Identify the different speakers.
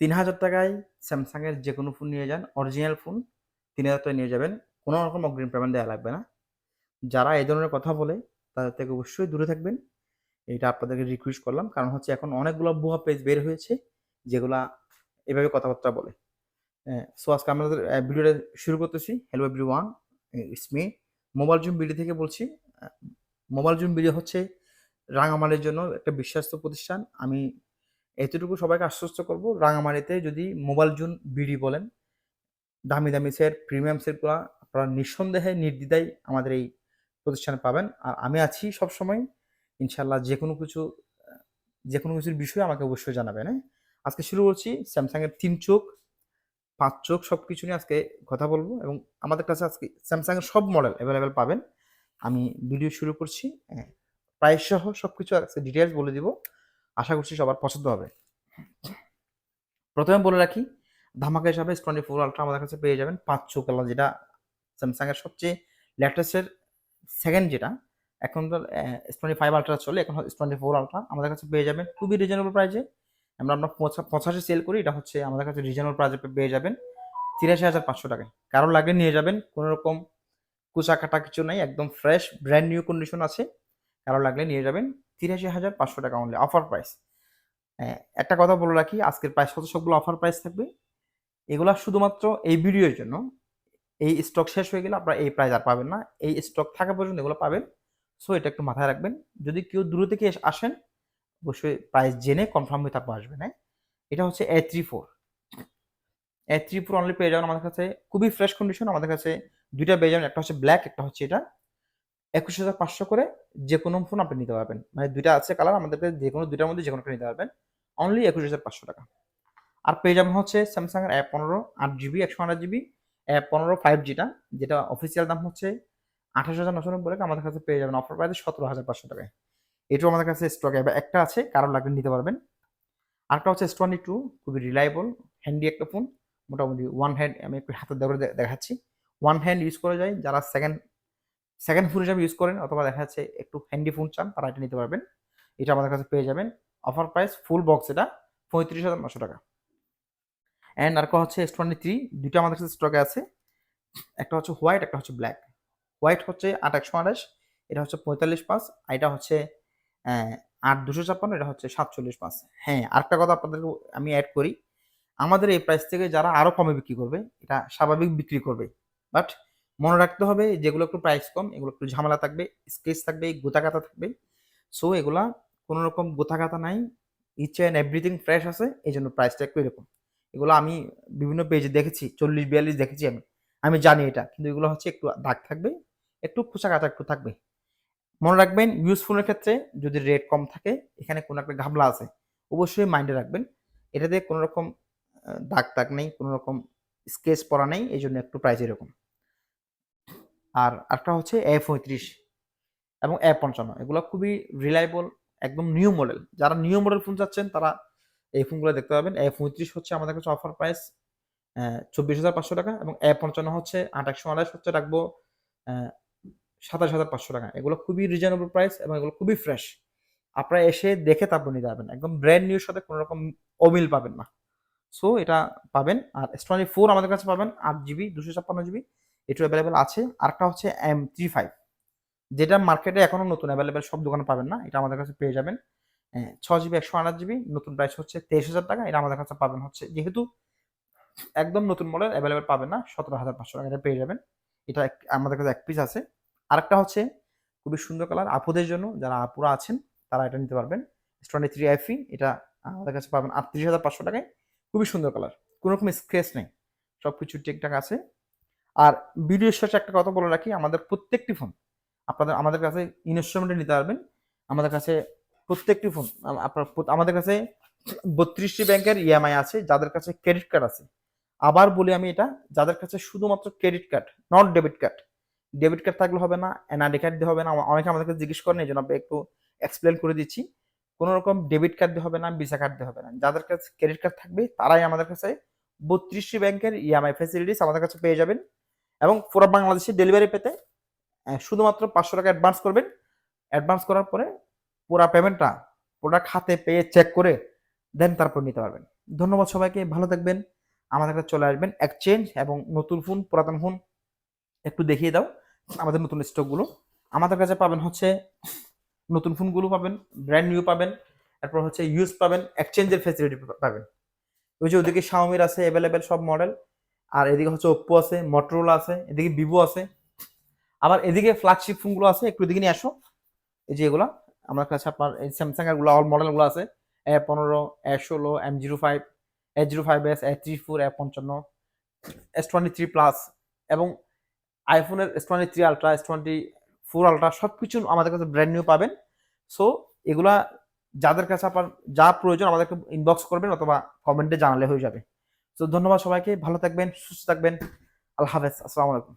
Speaker 1: ৩,০০০ টাকায় স্যামসাংয়ের যে কোনো ফোন নিয়ে যান, অরিজিনাল ফোন ৩,০০০ টাকায় নিয়ে যাবেন। কোনো রকম অগ্রিম পেমেন্ট দেওয়া লাগবে না। যারা এই ধরনের কথা বলে তাদের থেকে অবশ্যই দূরে থাকবেন। এটা আপনাদেরকে রিকোয়েস্ট করলাম। কারণ হচ্ছে এখন অনেকগুলো ভুয়া পেজ বের হয়েছে যেগুলা এভাবে কথাবার্তা বলে। সো আজকে আমাদের ভিডিওটা শুরু করতেছি। Hello everyone, it's me mobile zoom BD থেকে বলছি। আ মোবাইল জুম বিডি হচ্ছে রাঙামাটির জন্য একটা বিশ্বস্ত প্রতিষ্ঠান। আমি এতটুকু সবাইকে আশ্বস্ত করব, রাঙামাটিতে যদি মোবাইল জুন বিডি বলেন, দামি, দামি সেট, প্রিমিয়াম সেটগুলা আপনারা নিঃসন্দেহে নির্দ্বিধায় আমাদের এই প্রতিষ্ঠানে পাবেন। আর আমি আছি সবসময়। ইনশাআল্লাহ যেকোনো কিছুর বিষয়ে আমাকে অবশ্যই জানাবেন, হ্যাঁ? আজকে শুরু করছি স্যামসাং এর ৩ চোখ, ৫ চোখ সবকিছু নিয়ে আজকে কথা বলব এবং আমাদের কাছে আজকে স্যামসাং এর সব মডেল এভেইলেবল পাবেন। আমি ভিডিও শুরু করছি। প্রাইস সহ সবকিছু আজকে ডিটেইলস বলে দিব। আশা করছি সবার পছন্দ হবে। প্রথমে বলে রাখি, ধামাকা হিসাবে S24 আলট্রা আমাদের কাছে পেয়ে যাবেন ৫ চোখ কালার, যেটা স্যামসাং এর সবচেয়ে লেটেস্টের সেকেন্ড যেটা। এখন তো S25 আলট্রা চলে, এখন S24 আলট্রা আমাদের কাছে পেয়ে যাবেন খুবই রিজনেবল প্রাইসে। আমরা 85 সেল করি, এটা হচ্ছে আমাদের কাছে রিজনেবল প্রাইসে পেয়ে যাবেন ৮৩,৫০০ টাকায়। কারো লাগলে নিয়ে যাবেন, কোনো রকম কুচা কাটা কিছু নাই, একদম ফ্রেশ ব্র্যান্ড নিউ কন্ডিশন আছে। কারো লাগলে নিয়ে যাবেন ৮৩,৫০০ টাকা অনলি, অফার প্রাইস। একটা কথা বলে রাখি, আজকের প্রাইস হচ্ছে সবগুলো অফার প্রাইস থাকবে। এগুলা শুধুমাত্র এই ভিডিওর জন্য। এই স্টক শেষ হয়ে গেলে আপনারা এই প্রাইস আর পাবেন না। এই স্টক থাকা পর্যন্ত এগুলো পাবেন। সো এটা একটু মাথায় রাখবেন। যদি কেউ দূর থেকে আসেন, অবশ্যই প্রাইস জেনে কনফার্ম হয়ে তারপর আসবেন, হ্যাঁ? এটা হচ্ছে A34। A34 অনলি পেয়ে যাবেন আমাদের কাছে খুবই ফ্রেশ কন্ডিশন। আমাদের কাছে ২ টা পেয়ে যাবেন, একটা হচ্ছে ব্ল্যাক, একটা হচ্ছে এটা। ২১,৫০০ করে যেকোনো ফোন আপনি নিতে পারবেন। মানে ২ টা আছে কালার, আমাদের কাছে যেকোনো ২ টার মধ্যে যেকোনো একটা নিতে পারবেন। অনলি ২১,৫০০ টাকা। আর পেয়ে যাবেন হচ্ছে স্যামসাং এর A15 8GB 128GB A15 5G টা, যেটা অফিসিয়াল দাম হচ্ছে ২৮,৯৯০ টাকা। আমাদের কাছে পেয়ে যাবেন অফার প্রাইসে ১৭,৫০০ টাকায়। এটাও আমাদের কাছে স্টকে একটা আছে, কারো লাগলে নিতে পারবেন। আরেকটা হচ্ছে S22, খুবই রিলায়েবল হ্যান্ডি একটা ফোন। মোটামুটি ওয়ান হ্যান্ড, আমি একটু হাতে ধরে দেখাচ্ছি। ওয়ান হ্যান্ড ইউজ করা যায়, যারা সেকেন্ড ফোন হিসাবে ইউজ করেন অথবা দেখা যাচ্ছে একটু হ্যান্ডি ফোন চান, তারা এটা নিতে পারবেন। এটা আমাদের কাছে পেয়ে যাবেন অফার প্রাইস ফুল বক্স, এটা ৩৫,৯০০ টাকা। অ্যান্ড আরেকটা হচ্ছে S23, দুইটা আমাদের কাছে স্টকে আছে। একটা হচ্ছে হোয়াইট, একটা হচ্ছে ব্ল্যাক। হোয়াইট হচ্ছে ৮/১২৮, এটা হচ্ছে ৪৫/৫, আর এটা হচ্ছে ৮/২৫৬, এটা হচ্ছে ৪৭/৫। হ্যাঁ, আরেকটা কথা আপনাদেরকে আমি অ্যাড করি, আমাদের এই প্রাইস থেকে যারা আরো কমে বিক্রি করবে, এটা স্বাভাবিক বিক্রি করবে। বাট মনে রাখতে হবে, যেগুলো একটু প্রাইস কম এগুলো একটু ঝামেলা থাকবে, স্কেচ থাকবে, গোতাগাতা থাকবে। সো এগুলা কোনো রকম গোতাগাতা নাই, ইচ অ্যান্ড এভরিথিং ফ্রেশ আছে, এই জন্য প্রাইসটা একটু এরকম। এগুলো আমি বিভিন্ন পেজে দেখেছি ৪০-৪২ দেখেছি আমি। আমি জানি এটা, কিন্তু এগুলো হচ্ছে একটু দাগ থাকবে, একটু খোঁচা কাটা একটু থাকবে। মনে রাখবেন, ইউজ ফোনের ক্ষেত্রে যদি রেট কম থাকে, এখানে কোনো একটা ঘাবলা আছে, অবশ্যই মাইন্ডে রাখবেন। এটাতে কোনো রকম দাগ টাগ নেই, কোনো রকম স্কেচ পড়া নেই, এই জন্য একটু প্রাইস এরকম। আর একটা হচ্ছে A35 এবং A55, এগুলো খুবই রিলায়েবল, একদম নিউ মডেল। যারা নিউ মডেল ফোন চাচ্ছেন তারা এই ফোনগুলো দেখতে পাবেন। A35 হচ্ছে আমাদের কাছে অফার প্রাইস ২৪,৫০০ টাকা এবং A55 হচ্ছে ৮/১২৮ হচ্ছে রাখবো ২৭,৫০০ টাকা। এগুলো খুবই রিজনেবল প্রাইস এবং এগুলো খুবই ফ্রেশ। আপনারা এসে দেখে তারপর নিতে পারবেন। একদম ব্র্যান্ড নিউর সাথে কোনো রকম অমিল পাবেন না। সো এটা পাবেন। আর S24 আমাদের কাছে পাবেন 8GB 256GB, এটাও অ্যাভেলেবেল আছে। আরেকটা হচ্ছে M35, যেটা মার্কেটে এখনো নতুন অ্যাভেলেবেল, সব দোকানে পাবেন না। এটা আমাদের কাছে পেয়ে যাবেন 6GB 128GB, নতুন প্রাইস হচ্ছে ২৩,০০০ টাকা। এটা আমাদের কাছে পাবেন হচ্ছে, যেহেতু একদম নতুন মডেল অ্যাভেলেবেল পাবেন না, ১৭,৫০০ টাকা এটা পেয়ে যাবেন। এটা আমাদের কাছে এক পিস আছে। আরেকটা হচ্ছে খুবই সুন্দর কালার, আপুদের জন্য, যারা আপুরা আছেন তারা এটা নিতে পারবেন। S23 FE, এটা আমাদের কাছে পাবেন ৩৮,৫০০ টাকায়। খুবই সুন্দর কালার, কোনো রকম স্ক্র্যাচ নেই, সবকিছু ঠিকঠাক আছে। আর ভিডিওর শেষে একটা কথা বলে রাখি, আমাদের প্রত্যেকটি ফোন আমাদের কাছে ইনস্টলমেন্টে নিতে পারবেন। আমাদের কাছে প্রত্যেকটি ফোন আপনার আমাদের কাছে ৩২টি ব্যাংকের ইএমআই আছে, যাদের কাছে ক্রেডিট কার্ড আছে। আবার বলি আমি এটা, যাদের কাছে শুধুমাত্র credit card, not debit card. Debit card থাকলে হবে না, এনআইডি কার্ড দিয়ে হবে না। অনেকে আমাদেরকে জিজ্ঞেস করেন, এই জন্য একটু এক্সপ্লেন করে দিচ্ছি। কোনো রকম ডেবিট কার্ড দিয়ে হবে না, ভিসা কার্ড দিয়ে হবে না। যাদের কাছে ক্রেডিট কার্ড থাকবে তারাই আমাদের কাছে ৩২টি ব্যাংকের ইএমআই ফ্যাসিলিটিস আমাদের কাছে পেয়ে যাবেন। এবং পুরো বাংলাদেশে ডেলিভারি পেতে শুধুমাত্র ৫০০ টাকা অ্যাডভান্স করবেন। অ্যাডভান্স করার পরে পুরা পেমেন্টটা প্রোডাক্ট হাতে পেয়ে চেক করে দেন তারপর নিতে পারবেন। ধন্যবাদ সবাইকে, ভালো থাকবেন। আমাদের কাছে চলে আসবেন, এক্সচেঞ্জ এবং নতুন ফোন, পুরাতন ফোন একটু দেখিয়ে দাও আমাদের নতুন স্টকগুলো। আমাদের কাছে পাবেন হচ্ছে নতুন ফোনগুলো পাবেন, ব্র্যান্ড নিউ পাবেন, তারপর হচ্ছে ইউজ পাবেন, এক্সচেঞ্জের ফেসিলিটি পাবেন। ওই যে ওদিকে শাওমির আছে অ্যাভেলেবেল সব মডেল, আর এদিকে হচ্ছে ওপ্পো আছে, মটোরোলা আছে, এদিকে ভিভো আছে, আবার এদিকে ফ্ল্যাগশিপ ফোনগুলো আছে, একটু এদিকে নিয়ে আসো। এই যে এগুলা আমার কাছে আপনার এই স্যামসাং এর গুলো অল মডেলগুলো আছে, A15, A16, M05, A05s, A34, A55, S23 plus এবং আইফোনের S23 আলট্রা, S24 আলট্রা সবকিছু আমাদের কাছে ব্র্যান্ড নিউ পাবেন। সো এগুলা যাদের কাছে আপনার যা প্রয়োজন আমাদেরকে ইনবক্স করবেন অথবা কমেন্টে জানালে হয়ে যাবে। তো ধন্যবাদ সবাইকে, ভালো থাকবেন, সুস্থ থাকবেন, আল্লাহ হাফেজ, আসসালামু আলাইকুম।